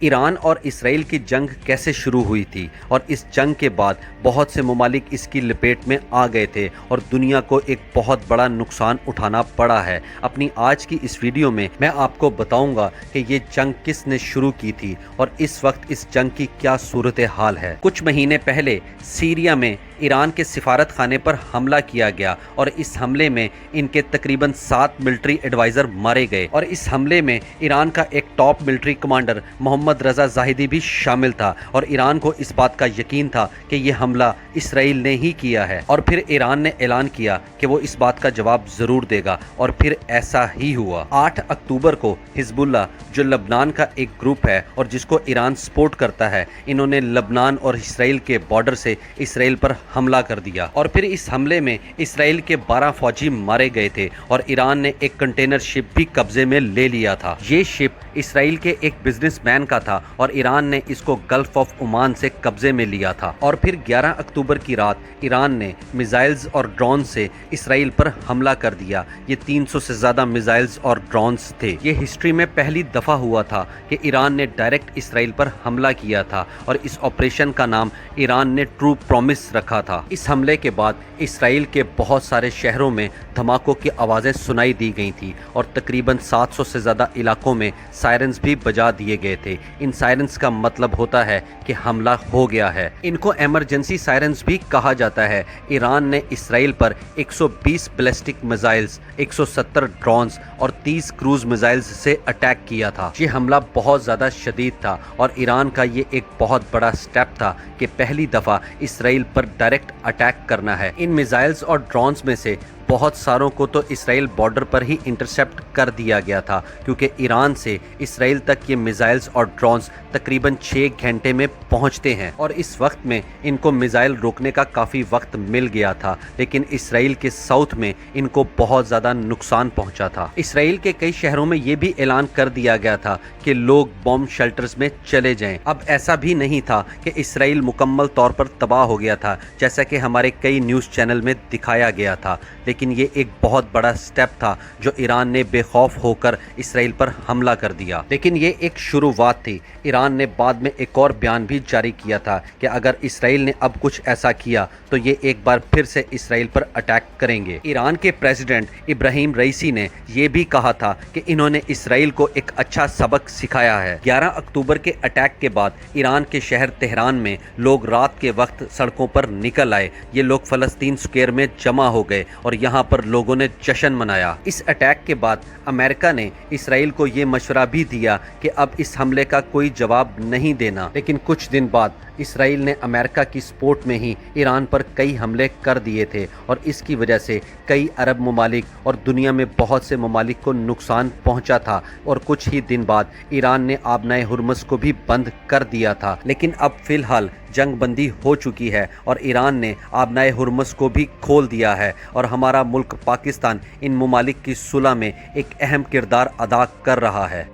ایران اور اسرائیل کی جنگ کیسے شروع ہوئی تھی اور اس جنگ کے بعد بہت سے ممالک اس کی لپیٹ میں آ گئے تھے اور دنیا کو ایک بہت بڑا نقصان اٹھانا پڑا ہے۔ اپنی آج کی اس ویڈیو میں آپ کو بتاؤں گا کہ یہ جنگ کس نے شروع کی تھی اور اس وقت اس جنگ کی کیا صورتحال ہے۔ کچھ مہینے پہلے سیریا میں ایران کے سفارت خانے پر حملہ کیا گیا اور اس حملے میں ان کے تقریباً 7 ملٹری ایڈوائزر مارے گئے اور اس حملے میں ایران کا ایک ٹاپ ملٹری کمانڈر محمد رضا زاہدی بھی شامل تھا اور ایران کو اس بات کا یقین تھا کہ یہ حملہ اسرائیل نے ہی کیا ہے اور پھر ایران نے اعلان کیا کہ وہ اس بات کا جواب ضرور دے گا اور پھر ایسا ہی ہوا۔ 8 اکتوبر کو حزب اللہ جو لبنان کا ایک گروپ ہے اور جس کو ایران سپورٹ کرتا ہے، انہوں نے لبنان اور اسرائیل کے بارڈر سے اسرائیل پر حملہ کر دیا اور پھر اس حملے میں اسرائیل کے 12 فوجی مارے گئے تھے اور ایران نے ایک کنٹینر شپ بھی قبضے میں لے لیا تھا۔ یہ شپ اسرائیل کے ایک بزنس مین کا تھا اور ایران نے اس کو گلف آف عمان سے قبضے میں لیا تھا اور پھر 11 اکتوبر کی رات ایران نے میزائلز اور ڈرون سے اسرائیل پر حملہ کر دیا۔ یہ 300 سے زیادہ میزائلز اور ڈرونز تھے۔ یہ ہسٹری میں پہلی دفعہ ہوا تھا کہ ایران نے ڈائریکٹ اسرائیل پر حملہ کیا تھا اور اس آپریشن کا نام ایران نے ٹرو پرومس رکھا تھا۔ اس حملے کے بعد اسرائیل کے بہت سارے شہروں میں دھماکوں کی آوازیں سنائی دی گئی تھیں اور تقریباً 700 سے زیادہ علاقوں میں سائرنز بھی بجا دیے گئے تھے۔ ان سائرنز کا مطلب ہوتا ہے کہ حملہ ہو گیا ہے۔ ان کو ایمرجنسی سائرنز بھی کہا جاتا ہے۔ ایران نے اسرائیل پر 120 بیلسٹک میزائلز، 170 ڈرونز اور 30 کروز میزائلز سے اٹیک کیا تھا۔ یہ حملہ بہت زیادہ شدید تھا اور ایران کا یہ ایک بہت بڑا سٹیپ تھا کہ پہلی دفعہ اسرائیل پر ڈائریکٹ اٹیک کرنا ہے۔ ان میزائلز اور ڈرونز میں سے بہت ساروں کو تو اسرائیل بارڈر پر ہی انٹرسیپٹ کر دیا گیا تھا کیونکہ ایران سے اسرائیل تک یہ میزائلز اور ڈرونز تقریباً 6 گھنٹے میں پہنچتے ہیں اور اس وقت میں ان کو میزائل روکنے کا کافی وقت مل گیا تھا، لیکن اسرائیل کے ساؤتھ میں ان کو بہت زیادہ نقصان پہنچا تھا۔ اسرائیل کے کئی شہروں میں یہ بھی اعلان کر دیا گیا تھا کہ لوگ بوم شیلٹرز میں چلے جائیں۔ اب ایسا بھی نہیں تھا کہ اسرائیل مکمل طور پر تباہ ہو گیا تھا جیسا کہ ہمارے کئی نیوز چینل میں دکھایا گیا تھا، لیکن یہ ایک بہت بڑا سٹیپ تھا جو ایران نے بے خوف ہو کر اسرائیل پر حملہ کر دیا۔ لیکن یہ ایک شروعات تھی۔ ایران نے بعد میں ایک اور بیان بھی جاری کیا تھا کہ اگر اسرائیل نے اب کچھ ایسا کیا تو یہ ایک بار پھر سے اسرائیل پر اٹیک کریں گے۔ ایران کے پریزیڈنٹ ابراہیم رئیسی نے یہ بھی کہا تھا کہ انہوں نے اسرائیل کو ایک اچھا سبق سکھایا ہے۔ 11 اکتوبر کے اٹیک کے بعد ایران کے شہر تہران میں لوگ رات کے وقت سڑکوں پر نکل آئے۔ یہ لوگ فلسطین سکوئر میں جمع ہو گئے اور یہاں پر لوگوں نے جشن منایا۔ اس اٹیک کے بعد امریکہ نے اسرائیل کو یہ مشورہ بھی دیا کہ اب اس حملے کا کوئی جواب نہیں دینا، لیکن کچھ دن بعد اسرائیل نے امریکہ کی سپورٹ میں ہی ایران پر کئی حملے کر دیے تھے اور اس کی وجہ سے کئی عرب ممالک اور دنیا میں بہت سے ممالک کو نقصان پہنچا تھا اور کچھ ہی دن بعد ایران نے آبنائے ہرمز کو بھی بند کر دیا تھا۔ لیکن اب فی الحال جنگ بندی ہو چکی ہے اور ایران نے آبنائے ہرمز کو بھی کھول دیا ہے اور ہمارا ملک پاکستان ان ممالک کی صلح میں ایک اہم کردار ادا کر رہا ہے۔